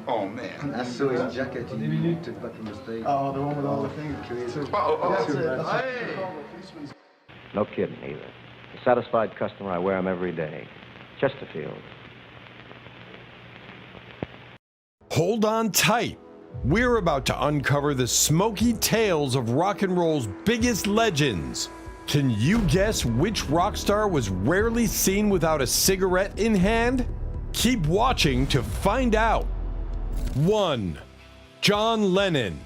Oh, man. I saw his jacket he took back from the stage. Oh, the one with all the things. Crazy. No kidding either. A satisfied customer, I wear them every day. Chesterfield. Hold on tight. We're about to uncover the smoky tales of rock and roll's biggest legends. Can you guess which rock star was rarely seen without a cigarette in hand? Keep watching to find out. 1. John Lennon.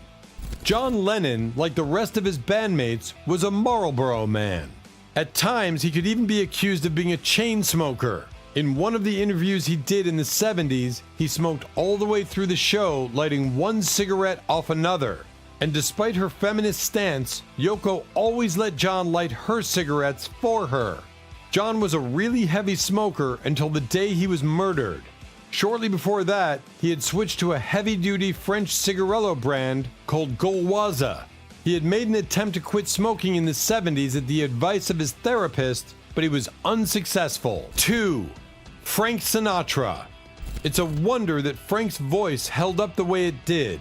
John Lennon, like the rest of his bandmates, was a Marlboro man. At times, he could even be accused of being a chain smoker. In one of the interviews he did in the 70s, he smoked all the way through the show, lighting one cigarette off another. And despite her feminist stance, Yoko always let John light her cigarettes for her. John was a really heavy smoker until the day he was murdered. Shortly before that, he had switched to a heavy-duty French cigarillo brand called Gauloise. He had made an attempt to quit smoking in the 70s at the advice of his therapist, but he was unsuccessful. 2. Frank Sinatra. It's a wonder that Frank's voice held up the way it did.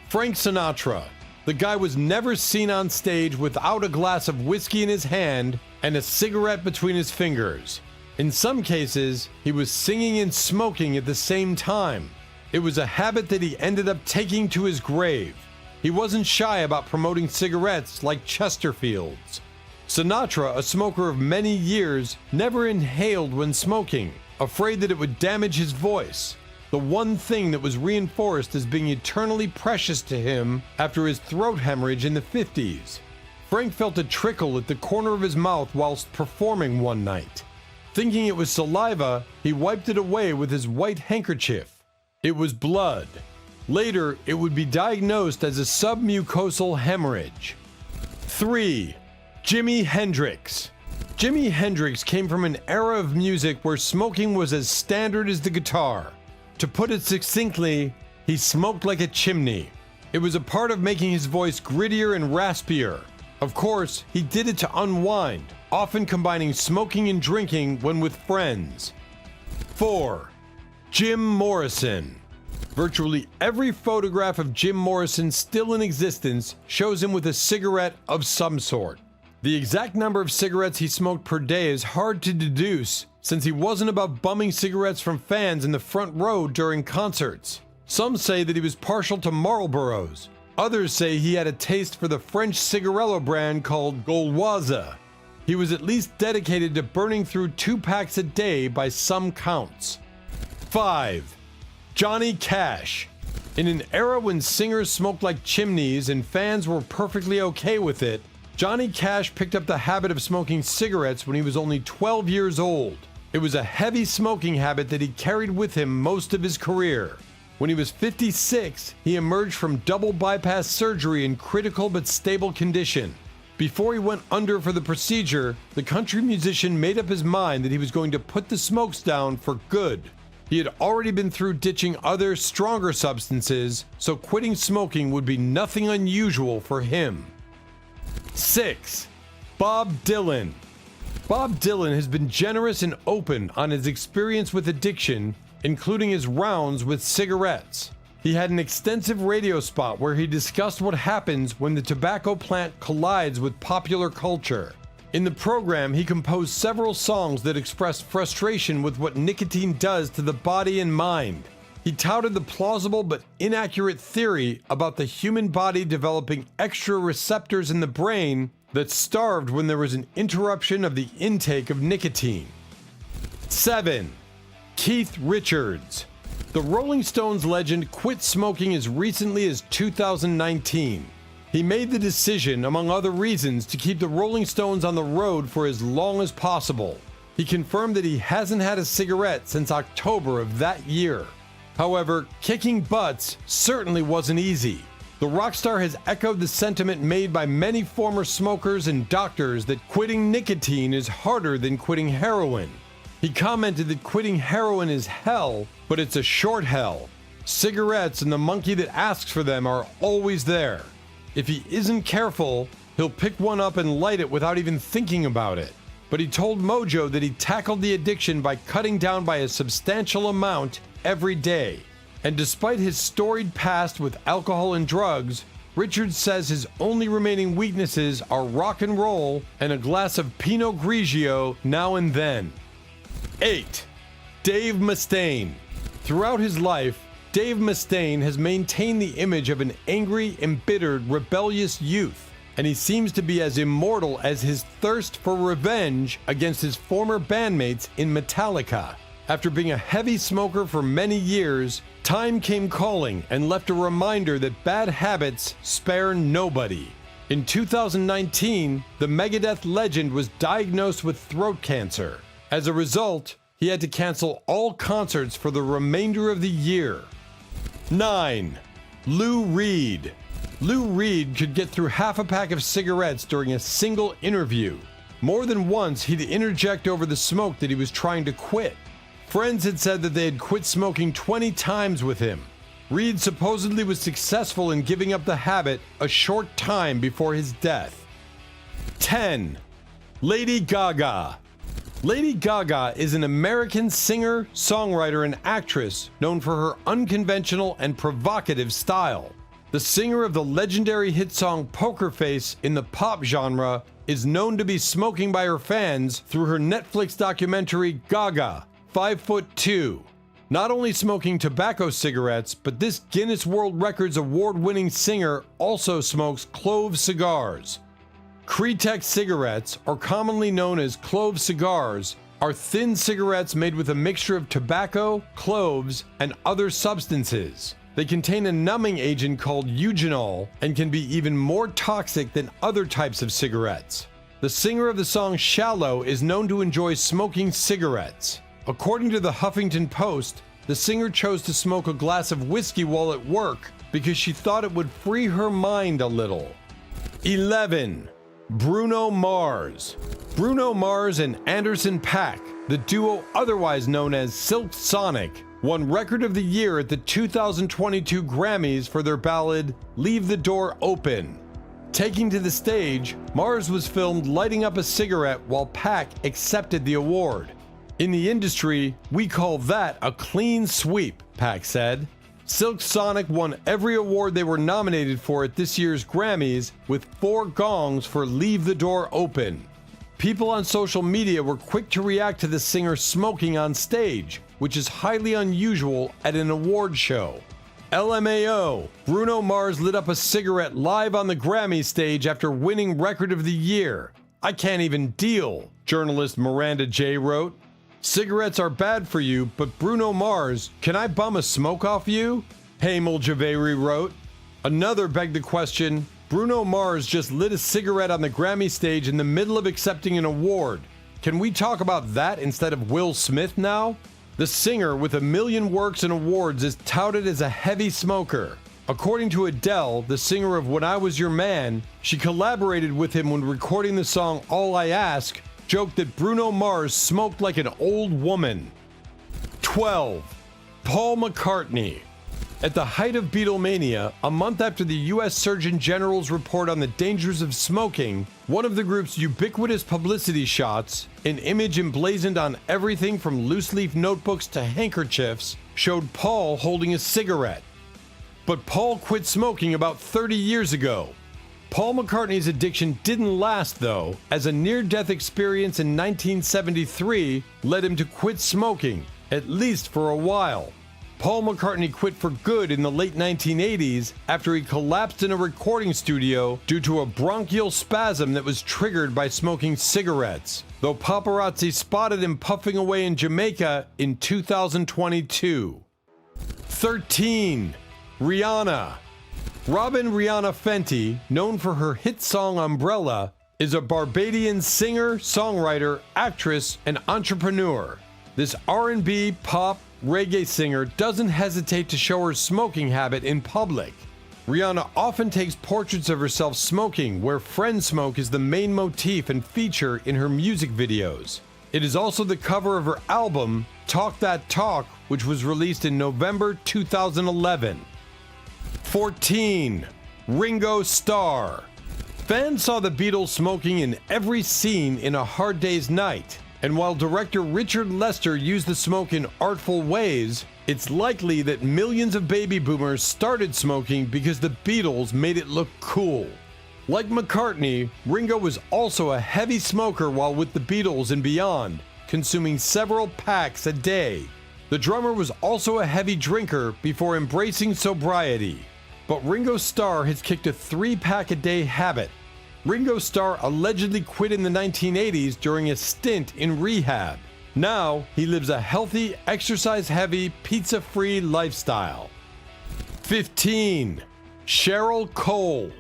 Frank Sinatra. The guy was never seen on stage without a glass of whiskey in his hand and a cigarette between his fingers. In some cases, he was singing and smoking at the same time. It was a habit that he ended up taking to his grave. He wasn't shy about promoting cigarettes like Chesterfields. Sinatra, a smoker of many years, never inhaled when smoking, afraid that it would damage his voice. The one thing that was reinforced as being eternally precious to him after his throat hemorrhage in the 50s. Frank felt a trickle at the corner of his mouth whilst performing one night. Thinking it was saliva, he wiped it away with his white handkerchief. It was blood. Later, it would be diagnosed as a submucosal hemorrhage. 3. Jimi Hendrix. Jimi Hendrix came from an era of music where smoking was as standard as the guitar. To put it succinctly, he smoked like a chimney. It was a part of making his voice grittier and raspier. Of course, he did it to unwind, often combining smoking and drinking when with friends. 4. Jim Morrison. Virtually every photograph of Jim Morrison still in existence shows him with a cigarette of some sort. The exact number of cigarettes he smoked per day is hard to deduce, since he wasn't about bumming cigarettes from fans in the front row during concerts. Some say that he was partial to Marlboros. Others say he had a taste for the French cigarillo brand called Gauloise. He was at least dedicated to burning through 2 packs a day by some counts. 5. Johnny Cash. In an era when singers smoked like chimneys and fans were perfectly okay with it, Johnny Cash picked up the habit of smoking cigarettes when he was only 12 years old. It was a heavy smoking habit that he carried with him most of his career. When he was 56, he emerged from double bypass surgery in critical but stable condition. Before he went under for the procedure, the country musician made up his mind that he was going to put the smokes down for good. He had already been through ditching other, stronger substances, so quitting smoking would be nothing unusual for him. 6. Bob Dylan. Bob Dylan has been generous and open on his experience with addiction, including his rounds with cigarettes. He had an extensive radio spot where he discussed what happens when the tobacco plant collides with popular culture. In the program, he composed several songs that expressed frustration with what nicotine does to the body and mind. He touted the plausible but inaccurate theory about the human body developing extra receptors in the brain that starved when there was an interruption of the intake of nicotine. 7. Keith Richards. The Rolling Stones legend quit smoking as recently as 2019. He made the decision, among other reasons, to keep the Rolling Stones on the road for as long as possible. He confirmed that he hasn't had a cigarette since October of that year. However, kicking butts certainly wasn't easy. The rock star has echoed the sentiment made by many former smokers and doctors that quitting nicotine is harder than quitting heroin. He commented that quitting heroin is hell, but it's a short hell. Cigarettes and the monkey that asks for them are always there. If he isn't careful, he'll pick one up and light it without even thinking about it. But he told Mojo that he tackled the addiction by cutting down by a substantial amount every day. And despite his storied past with alcohol and drugs, Richard says his only remaining weaknesses are rock and roll and a glass of Pinot Grigio now and then. 8. Dave Mustaine. Throughout his life, Dave Mustaine has maintained the image of an angry, embittered, rebellious youth, and he seems to be as immortal as his thirst for revenge against his former bandmates in Metallica. After being a heavy smoker for many years, time came calling and left a reminder that bad habits spare nobody. In 2019, the Megadeth legend was diagnosed with throat cancer. As a result, he had to cancel all concerts for the remainder of the year. 9. Lou Reed. Lou Reed could get through half a pack of cigarettes during a single interview. More than once, he'd interject over the smoke that he was trying to quit. Friends had said that they had quit smoking 20 times with him. Reed supposedly was successful in giving up the habit a short time before his death. 10. Lady Gaga. Lady Gaga is an American singer, songwriter, and actress known for her unconventional and provocative style. The singer of the legendary hit song Poker Face in the pop genre is known to be smoking by her fans through her Netflix documentary Gaga, 5'2". Not only smoking tobacco cigarettes, but this Guinness World Records award-winning singer also smokes clove cigars. Kretek cigarettes, or commonly known as clove cigars, are thin cigarettes made with a mixture of tobacco, cloves, and other substances. They contain a numbing agent called eugenol and can be even more toxic than other types of cigarettes. The singer of the song Shallow is known to enjoy smoking cigarettes. According to the Huffington Post, the singer chose to smoke a glass of whiskey while at work because she thought it would free her mind a little. 11. Bruno Mars. Bruno Mars and Anderson .Paak, the duo otherwise known as Silk Sonic, won Record of the Year at the 2022 Grammys for their ballad Leave the Door Open. Taking to the stage, Mars was filmed lighting up a cigarette while .Paak accepted the award. In the industry, we call that a clean sweep, .Paak said. Silk Sonic won every award they were nominated for at this year's Grammys, with 4 gongs for Leave the Door Open. People on social media were quick to react to the singer smoking on stage, which is highly unusual at an award show. LMAO, Bruno Mars lit up a cigarette live on the Grammy stage after winning Record of the Year. I can't even deal, journalist Miranda J. wrote. Cigarettes are bad for you, but Bruno Mars, can I bum a smoke off you? Hamel Javeri wrote. Another begged the question, Bruno Mars just lit a cigarette on the Grammy stage in the middle of accepting an award. Can we talk about that instead of Will Smith now? The singer, with 1 million works and awards, is touted as a heavy smoker. According to Adele, the singer of When I Was Your Man, she collaborated with him when recording the song All I Ask, joked that Bruno Mars smoked like an old woman. 12. Paul McCartney. At the height of Beatlemania, a month after the U.S. Surgeon General's report on the dangers of smoking, one of the group's ubiquitous publicity shots, an image emblazoned on everything from loose-leaf notebooks to handkerchiefs, showed Paul holding a cigarette. But Paul quit smoking about 30 years ago. Paul McCartney's addiction didn't last, though, as a near-death experience in 1973 led him to quit smoking, at least for a while. Paul McCartney quit for good in the late 1980s after he collapsed in a recording studio due to a bronchial spasm that was triggered by smoking cigarettes, though paparazzi spotted him puffing away in Jamaica in 2022. 13. Rihanna. Robin Rihanna Fenty, known for her hit song Umbrella, is a Barbadian singer, songwriter, actress, and entrepreneur. This R&B, pop, reggae singer doesn't hesitate to show her smoking habit in public. Rihanna often takes portraits of herself smoking, where friend smoke is the main motif and feature in her music videos. It is also the cover of her album, Talk That Talk, which was released in November 2011. 14. Ringo Star. Fans saw the Beatles smoking in every scene in A Hard Day's Night, and while director Richard Lester used the smoke in artful ways, It's likely that millions of baby boomers started smoking because the Beatles made it look cool. Like McCartney, Ringo was also a heavy smoker while with the Beatles and beyond, consuming several packs a day. The drummer was also a heavy drinker before embracing sobriety. But Ringo Starr has kicked a 3-pack-a-day habit. Ringo Starr allegedly quit in the 1980s during a stint in rehab. Now, he lives a healthy, exercise-heavy, pizza-free lifestyle. 15. Cheryl Cole.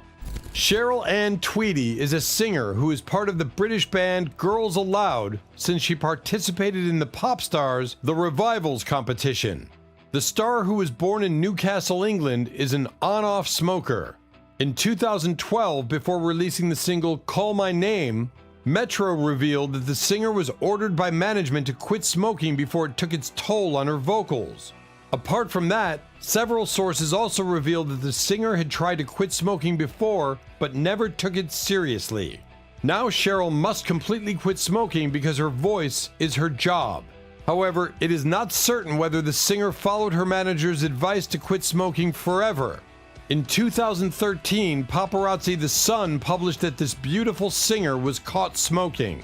Cheryl Ann Tweedy is a singer who is part of the British band Girls Aloud since she participated in the Pop Stars The Revivals competition. The star, who was born in Newcastle, England, is an on-off smoker. In 2012, before releasing the single Call My Name, Metro revealed that the singer was ordered by management to quit smoking before it took its toll on her vocals. Apart from that, several sources also revealed that the singer had tried to quit smoking before, but never took it seriously. Now Cheryl must completely quit smoking because her voice is her job. However, it is not certain whether the singer followed her manager's advice to quit smoking forever. In 2013, paparazzi The Sun published that this beautiful singer was caught smoking.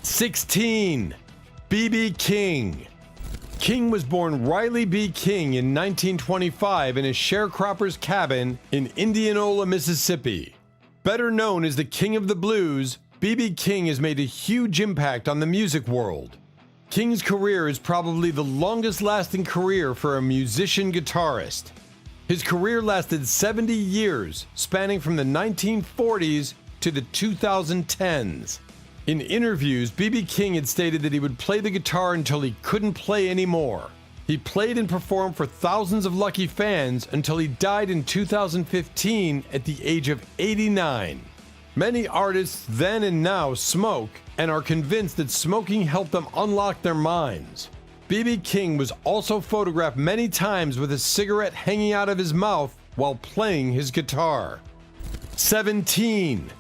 16. B.B. King. King was born Riley B. King in 1925 in a sharecropper's cabin in Indianola, Mississippi. Better known as the King of the Blues, B.B. King has made a huge impact on the music world. King's career is probably the longest-lasting career for a musician-guitarist. His career lasted 70 years, spanning from the 1940s to the 2010s. In interviews, B.B. King had stated that he would play the guitar until he couldn't play anymore. He played and performed for thousands of lucky fans until he died in 2015 at the age of 89. Many artists then and now smoke and are convinced that smoking helped them unlock their minds. B.B. King was also photographed many times with a cigarette hanging out of his mouth while playing his guitar. 17.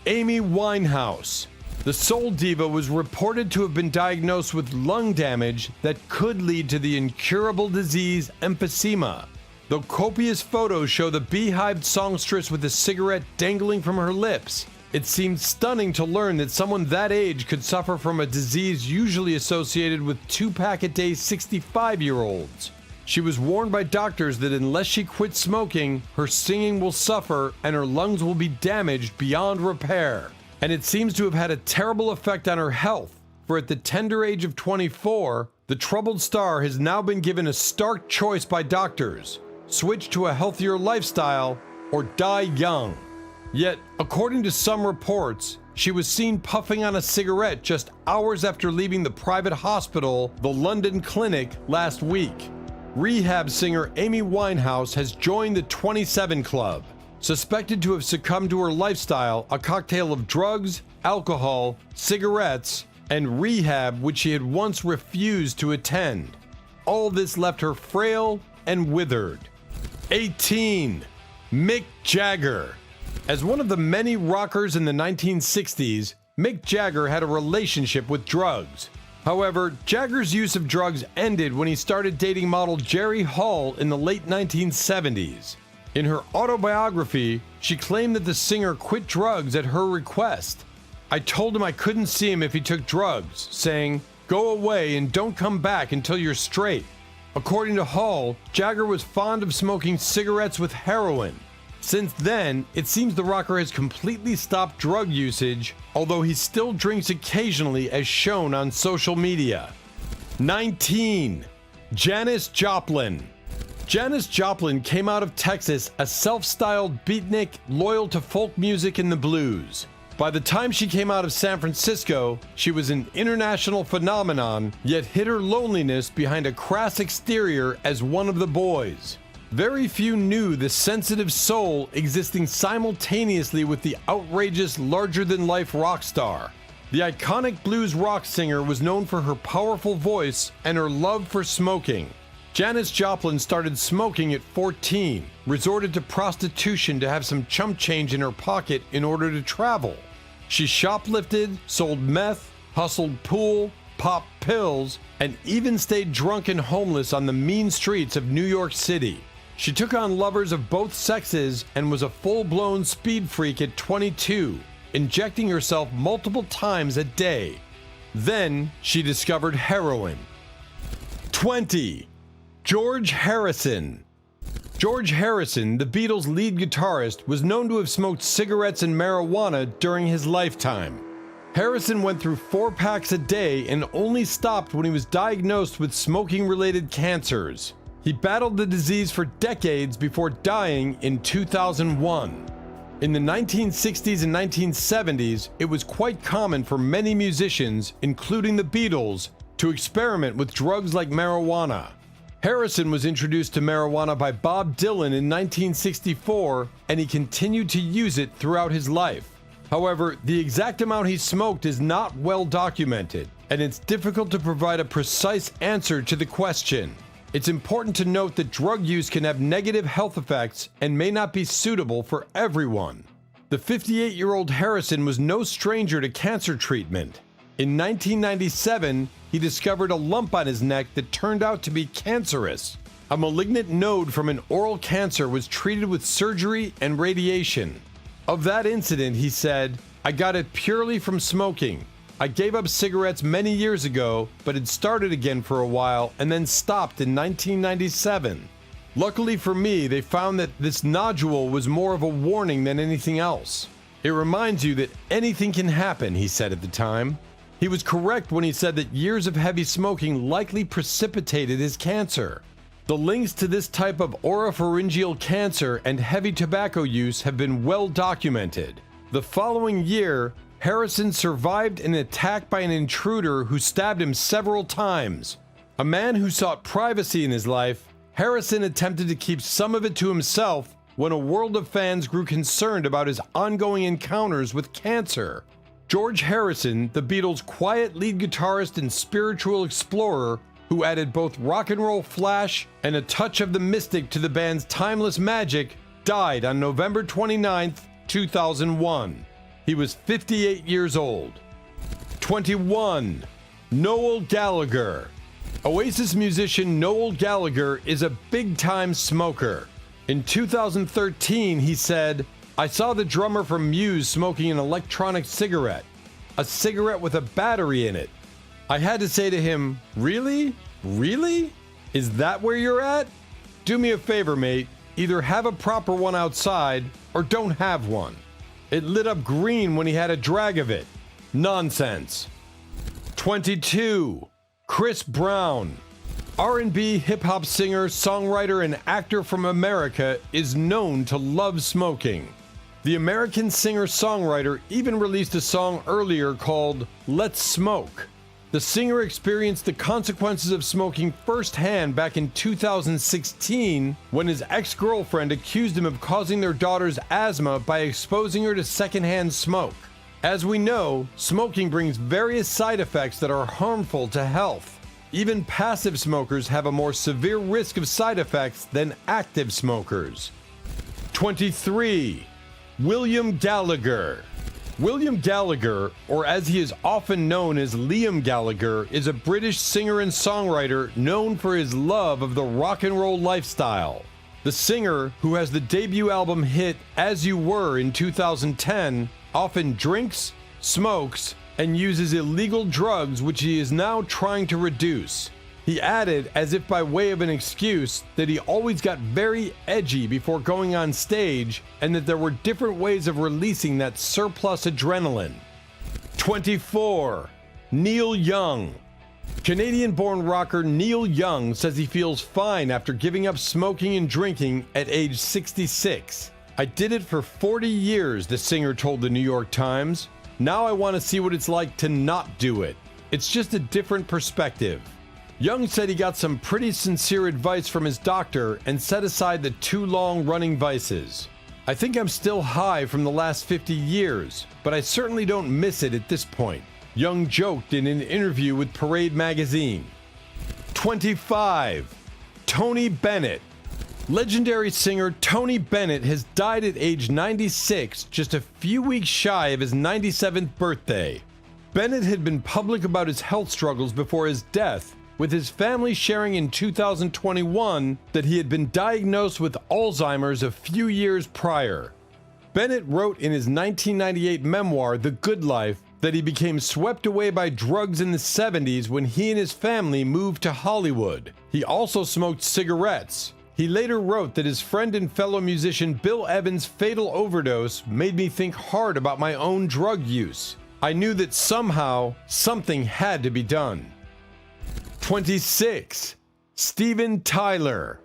Amy Winehouse. The soul diva was reported to have been diagnosed with lung damage that could lead to the incurable disease emphysema. Though copious photos show the beehived songstress with a cigarette dangling from her lips, it seemed stunning to learn that someone that age could suffer from a disease usually associated with 2-pack-a-day 65-year-olds. She was warned by doctors that unless she quits smoking, her singing will suffer and her lungs will be damaged beyond repair. And it seems to have had a terrible effect on her health, for at the tender age of 24, the troubled star has now been given a stark choice by doctors: switch to a healthier lifestyle or die young. Yet, according to some reports, she was seen puffing on a cigarette just hours after leaving the private hospital, the London Clinic, last week. Rehab singer Amy Winehouse has joined the 27 Club, suspected to have succumbed to her lifestyle, a cocktail of drugs, alcohol, cigarettes, and rehab which she had once refused to attend. All this left her frail and withered. 18. Mick Jagger. As one of the many rockers in the 1960s, Mick Jagger had a relationship with drugs. However, Jagger's use of drugs ended when he started dating model Jerry Hall in the late 1970s. In her autobiography, she claimed that the singer quit drugs at her request. "I told him I couldn't see him if he took drugs, saying, 'Go away and don't come back until you're straight.'" According to Hall, Jagger was fond of smoking cigarettes with heroin. Since then, it seems the rocker has completely stopped drug usage, although he still drinks occasionally as shown on social media. 19. Janice Joplin. Janice Joplin came out of Texas a self-styled beatnik loyal to folk music and the blues. By the time she came out of San Francisco, she was an international phenomenon, yet hid her loneliness behind a crass exterior as one of the boys. Very few knew the sensitive soul existing simultaneously with the outrageous, larger-than-life rock star. The iconic blues rock singer was known for her powerful voice and her love for smoking. Janice Joplin started smoking at 14, resorted to prostitution to have some chump change in her pocket in order to travel. She shoplifted, sold meth, hustled pool, popped pills, and even stayed drunk and homeless on the mean streets of New York City. She took on lovers of both sexes and was a full-blown speed freak at 22, injecting herself multiple times a day. Then she discovered heroin. 20. George Harrison. George Harrison, the Beatles' lead guitarist, was known to have smoked cigarettes and marijuana during his lifetime. Harrison went through 4 packs a day and only stopped when he was diagnosed with smoking-related cancers. He battled the disease for decades before dying in 2001. In the 1960s and 1970s, it was quite common for many musicians, including the Beatles, to experiment with drugs like marijuana. Harrison was introduced to marijuana by Bob Dylan in 1964, and he continued to use it throughout his life. However, the exact amount he smoked is not well documented, and it's difficult to provide a precise answer to the question. It's important to note that drug use can have negative health effects and may not be suitable for everyone. The 58-year-old Harrison was no stranger to cancer treatment. In 1997, he discovered a lump on his neck that turned out to be cancerous. A malignant node from an oral cancer was treated with surgery and radiation. Of that incident, he said, "I got it purely from smoking. I gave up cigarettes many years ago, but had started again for a while and then stopped in 1997. Luckily for me, they found that this nodule was more of a warning than anything else. It reminds you that anything can happen," he said at the time. He was correct when he said that years of heavy smoking likely precipitated his cancer. The links to this type of oropharyngeal cancer and heavy tobacco use have been well documented. The following year, Harrison survived an attack by an intruder who stabbed him several times. A man who sought privacy in his life, Harrison attempted to keep some of it to himself when a world of fans grew concerned about his ongoing encounters with cancer. George Harrison, the Beatles' quiet lead guitarist and spiritual explorer, who added both rock and roll flash and a touch of the mystic to the band's timeless magic, died on November 29, 2001. He was 58 years old. 21. Noel Gallagher. Oasis musician Noel Gallagher is a big-time smoker. In 2013, he said, "I saw the drummer from Muse smoking an electronic cigarette. A cigarette with a battery in it. I had to say to him, 'Really? Really? Is that where you're at? Do me a favor, mate. Either have a proper one outside or don't have one.' It lit up green when he had a drag of it. Nonsense." 22. Chris Brown. R&B hip-hop singer, songwriter, and actor from America is known to love smoking. The American singer-songwriter even released a song earlier called "Let's Smoke." The singer experienced the consequences of smoking firsthand back in 2016 when his ex-girlfriend accused him of causing their daughter's asthma by exposing her to secondhand smoke. As we know, smoking brings various side effects that are harmful to health. Even passive smokers have a more severe risk of side effects than active smokers. 23. William Gallagher. William Gallagher, or as he is often known as Liam Gallagher, is a British singer and songwriter known for his love of the rock and roll lifestyle. The singer, who has the debut album hit As You Were in 2010, often drinks, smokes, and uses illegal drugs, which he is now trying to reduce. He added, as if by way of an excuse, that he always got very edgy before going on stage and that there were different ways of releasing that surplus adrenaline. 24. Neil Young. Canadian-born rocker Neil Young says he feels fine after giving up smoking and drinking at age 66. "I did it for 40 years, the singer told the New York Times. Now I want to see what it's like to not do it. It's just a different perspective." Young said he got some pretty sincere advice from his doctor and set aside the 2 long-running vices. "I think I'm still high from the last 50 years, but I certainly don't miss it at this point," Young joked in an interview with Parade magazine. 25. Tony Bennett. Legendary singer Tony Bennett has died at age 96, just a few weeks shy of his 97th birthday. Bennett had been public about his health struggles before his death, with his family sharing in 2021 that he had been diagnosed with Alzheimer's a few years prior. Bennett wrote in his 1998 memoir, The Good Life, that he became swept away by drugs in the 70s when he and his family moved to Hollywood. He also smoked cigarettes. He later wrote that his friend and fellow musician Bill Evans' fatal overdose made me think hard about my own drug use. I knew that somehow, something had to be done. 26. Steven Tyler.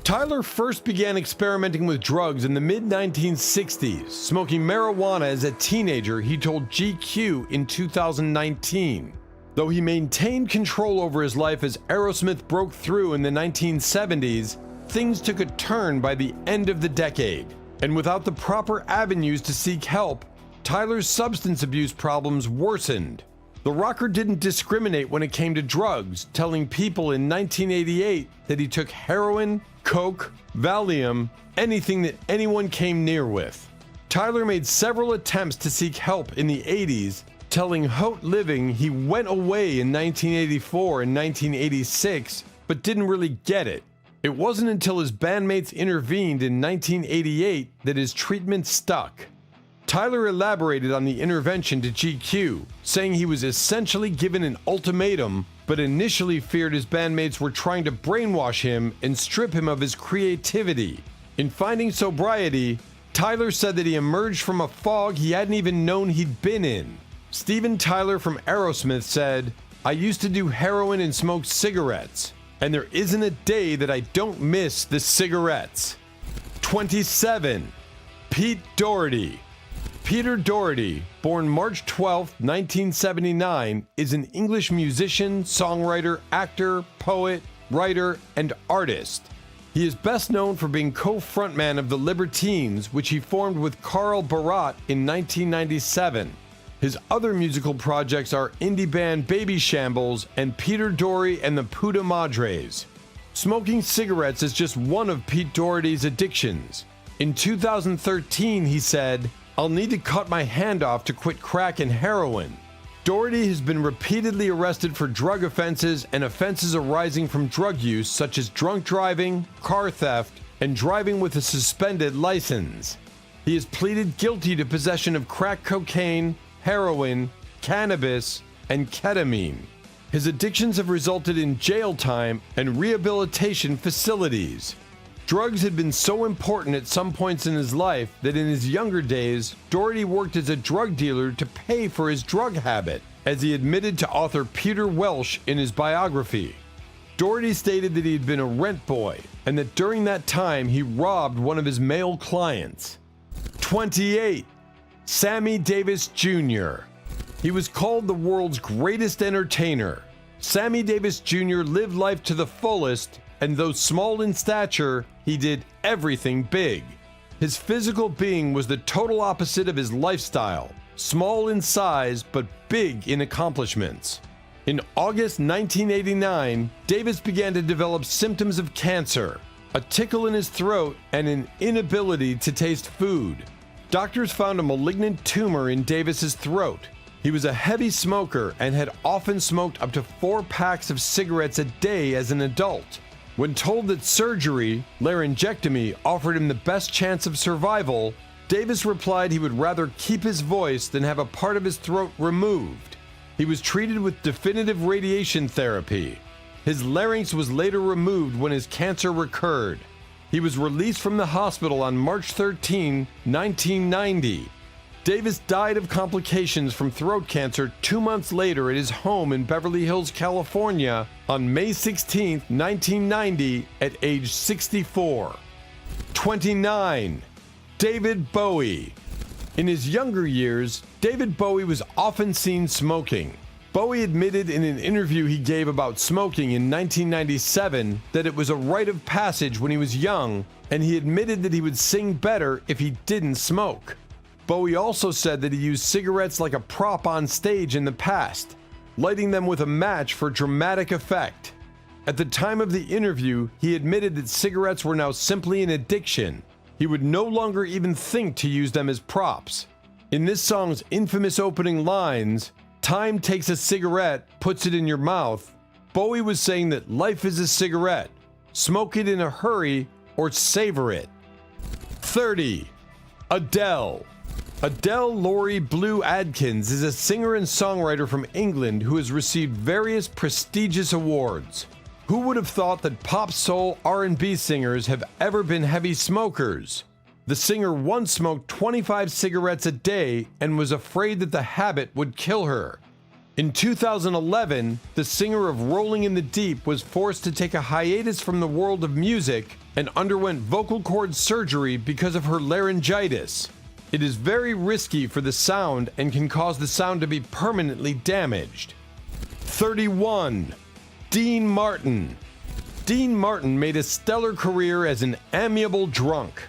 Tyler first began experimenting with drugs in the mid-1960s, smoking marijuana as a teenager, he told GQ in 2019. Though he maintained control over his life as Aerosmith broke through in the 1970s, things took a turn by the end of the decade. And without the proper avenues to seek help, Tyler's substance abuse problems worsened. The rocker didn't discriminate when it came to drugs, telling people in 1988 that he took heroin, coke, Valium, anything that anyone came near with. Tyler made several attempts to seek help in the 80s, telling Haute Living he went away in 1984 and 1986, but didn't really get it. It wasn't until his bandmates intervened in 1988 that his treatment stuck. Tyler elaborated on the intervention to GQ, saying he was essentially given an ultimatum, but initially feared his bandmates were trying to brainwash him and strip him of his creativity. In finding sobriety, Tyler said that he emerged from a fog he hadn't even known he'd been in. Steven Tyler from Aerosmith said, "I used to do heroin and smoke cigarettes, and there isn't a day that I don't miss the cigarettes." 27. Pete Doherty. Peter Doherty, born March 12, 1979, is an English musician, songwriter, actor, poet, writer, and artist. He is best known for being co-frontman of the Libertines, which he formed with Carl Barat in 1997. His other musical projects are indie band Baby Shambles and Peter Doherty and the Puta Madres. Smoking cigarettes is just one of Pete Doherty's addictions. In 2013, he said, "I'll need to cut my hand off to quit crack and heroin." Doherty has been repeatedly arrested for drug offenses and offenses arising from drug use such as drunk driving, car theft, and driving with a suspended license. He has pleaded guilty to possession of crack cocaine, heroin, cannabis, and ketamine. His addictions have resulted in jail time and rehabilitation facilities. Drugs had been so important at some points in his life that in his younger days, Doherty worked as a drug dealer to pay for his drug habit, as he admitted to author Peter Welsh in his biography. Doherty stated that he had been a rent boy, and that during that time he robbed one of his male clients. 28. Sammy Davis Jr. He was called the world's greatest entertainer. Sammy Davis Jr. lived life to the fullest, and though small in stature, he did everything big. His physical being was the total opposite of his lifestyle, small in size but big in accomplishments. In August 1989, Davis began to develop symptoms of cancer, a tickle in his throat, and an inability to taste food. Doctors found a malignant tumor in Davis's throat. He was a heavy smoker and had often smoked up to 4 packs of cigarettes a day as an adult. When told that surgery, laryngectomy, offered him the best chance of survival, Davis replied he would rather keep his voice than have a part of his throat removed. He was treated with definitive radiation therapy. His larynx was later removed when his cancer recurred. He was released from the hospital on March 13, 1990. Davis died of complications from throat cancer 2 months later at his home in Beverly Hills, California on May 16, 1990 at age 64. 29. David Bowie. In his younger years, David Bowie was often seen smoking. Bowie admitted in an interview he gave about smoking in 1997 that it was a rite of passage when he was young, and he admitted that he would sing better if he didn't smoke. Bowie also said that he used cigarettes like a prop on stage in the past, lighting them with a match for dramatic effect. At the time of the interview, he admitted that cigarettes were now simply an addiction. He would no longer even think to use them as props. In this song's infamous opening lines, Time takes a cigarette, puts it in your mouth, Bowie was saying that life is a cigarette. Smoke it in a hurry or savor it. 30. Adele. Adele Laurie Blue Adkins is a singer and songwriter from England who has received various prestigious awards. Who would have thought that pop, soul, R&B singers have ever been heavy smokers? The singer once smoked 25 cigarettes a day and was afraid that the habit would kill her. In 2011, the singer of Rolling in the Deep was forced to take a hiatus from the world of music and underwent vocal cord surgery because of her laryngitis. It is very risky for the sound and can cause the sound to be permanently damaged. 31. Dean Martin. Dean Martin made a stellar career as an amiable drunk.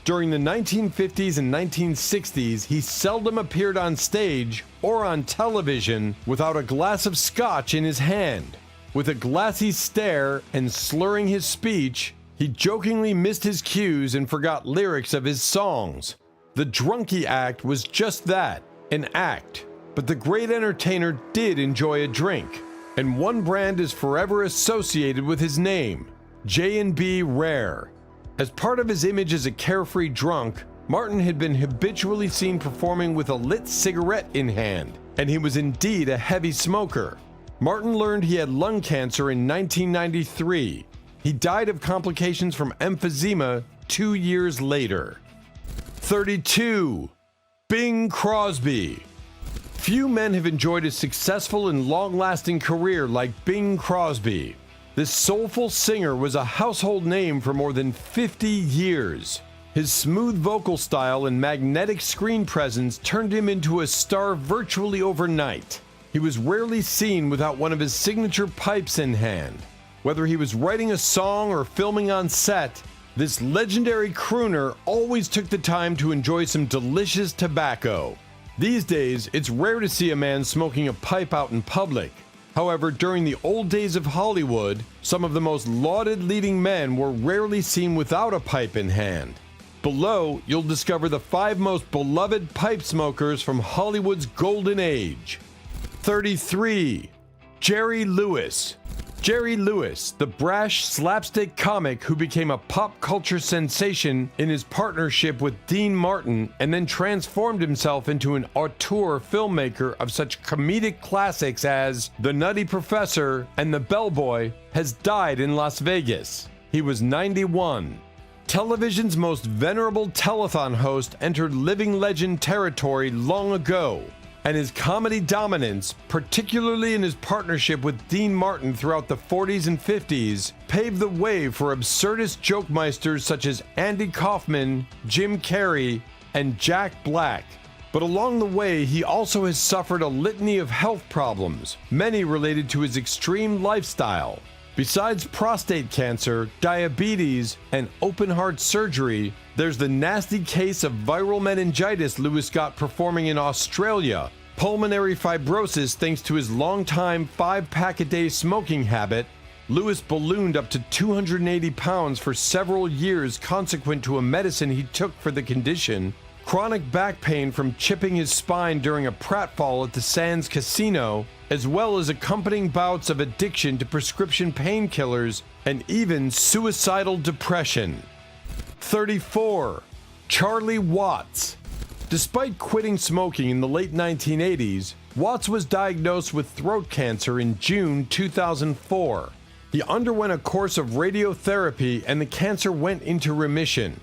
During the 1950s and 1960s, he seldom appeared on stage or on television without a glass of scotch in his hand. With a glassy stare and slurring his speech, he jokingly missed his cues and forgot lyrics of his songs. The Drunkie Act was just that, an act. But the great entertainer did enjoy a drink, and one brand is forever associated with his name, J&B Rare. As part of his image as a carefree drunk, Martin had been habitually seen performing with a lit cigarette in hand, and he was indeed a heavy smoker. Martin learned he had lung cancer in 1993. He died of complications from emphysema 2 years later. 32. Bing Crosby. Few men have enjoyed a successful and long-lasting career like Bing Crosby. This soulful singer was a household name for more than 50 years. His smooth vocal style and magnetic screen presence turned him into a star virtually overnight. He was rarely seen without one of his signature pipes in hand. Whether he was writing a song or filming on set, this legendary crooner always took the time to enjoy some delicious tobacco. These days, it's rare to see a man smoking a pipe out in public. However, during the old days of Hollywood, some of the most lauded leading men were rarely seen without a pipe in hand. Below, you'll discover the 5 most beloved pipe smokers from Hollywood's golden age. 33. Jerry Lewis. Jerry Lewis, the brash slapstick comic who became a pop culture sensation in his partnership with Dean Martin and then transformed himself into an auteur filmmaker of such comedic classics as The Nutty Professor and The Bellboy, has died in Las Vegas. He was 91. Television's most venerable telethon host entered living legend territory long ago, and his comedy dominance, particularly in his partnership with Dean Martin throughout the 40s and 50s, paved the way for absurdist jokemeisters such as Andy Kaufman, Jim Carrey, and Jack Black. But along the way, he also has suffered a litany of health problems, many related to his extreme lifestyle. Besides prostate cancer, diabetes, and open-heart surgery, there's the nasty case of viral meningitis Lewis got performing in Australia, pulmonary fibrosis thanks to his long-time 5-pack-a-day smoking habit. Lewis ballooned up to 280 pounds for several years consequent to a medicine he took for the condition, chronic back pain from chipping his spine during a pratfall at the Sands Casino, as well as accompanying bouts of addiction to prescription painkillers and even suicidal depression. 34. Charlie Watts. Despite quitting smoking in the late 1980s, Watts was diagnosed with throat cancer in June 2004. He underwent a course of radiotherapy and the cancer went into remission.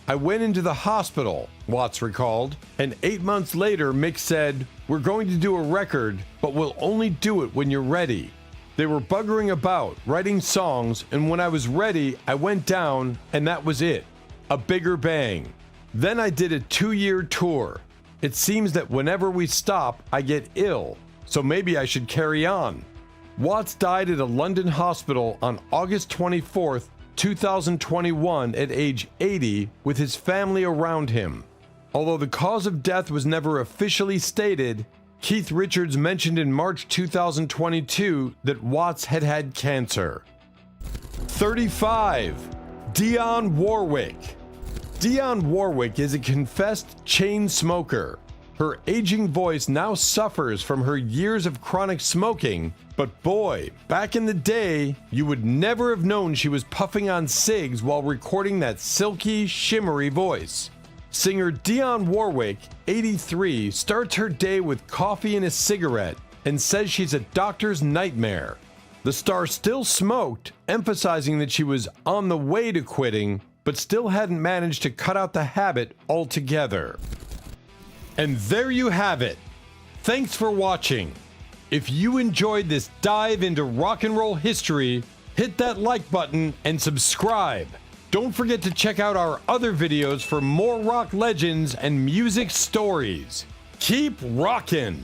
I went into the hospital, Watts recalled, and 8 months later Mick said, "We're going to do a record, but we'll only do it when you're ready." They were buggering about, writing songs, and when I was ready, I went down, and that was it. A bigger bang. Then I did a 2-year tour. It seems that whenever we stop, I get ill, so maybe I should carry on. Watts died at a London hospital on August 24th, 2021 at age 80 with his family around him. Although the cause of death was never officially stated, Keith Richards mentioned in March 2022 that Watts had had cancer. 35. Dion Warwick. Dion Warwick is a confessed chain smoker. Her aging voice now suffers from her years of chronic smoking, but boy, back in the day, you would never have known she was puffing on cigs while recording that silky, shimmery voice. Singer Dion Warwick, 83, starts her day with coffee and a cigarette and says she's a doctor's nightmare. The star still smoked, emphasizing that she was on the way to quitting, but still hadn't managed to cut out the habit altogether. And there you have it. Thanks for watching. If you enjoyed this dive into rock and roll history, hit that like button and subscribe. Don't forget to check out our other videos for more rock legends and music stories. Keep rockin'!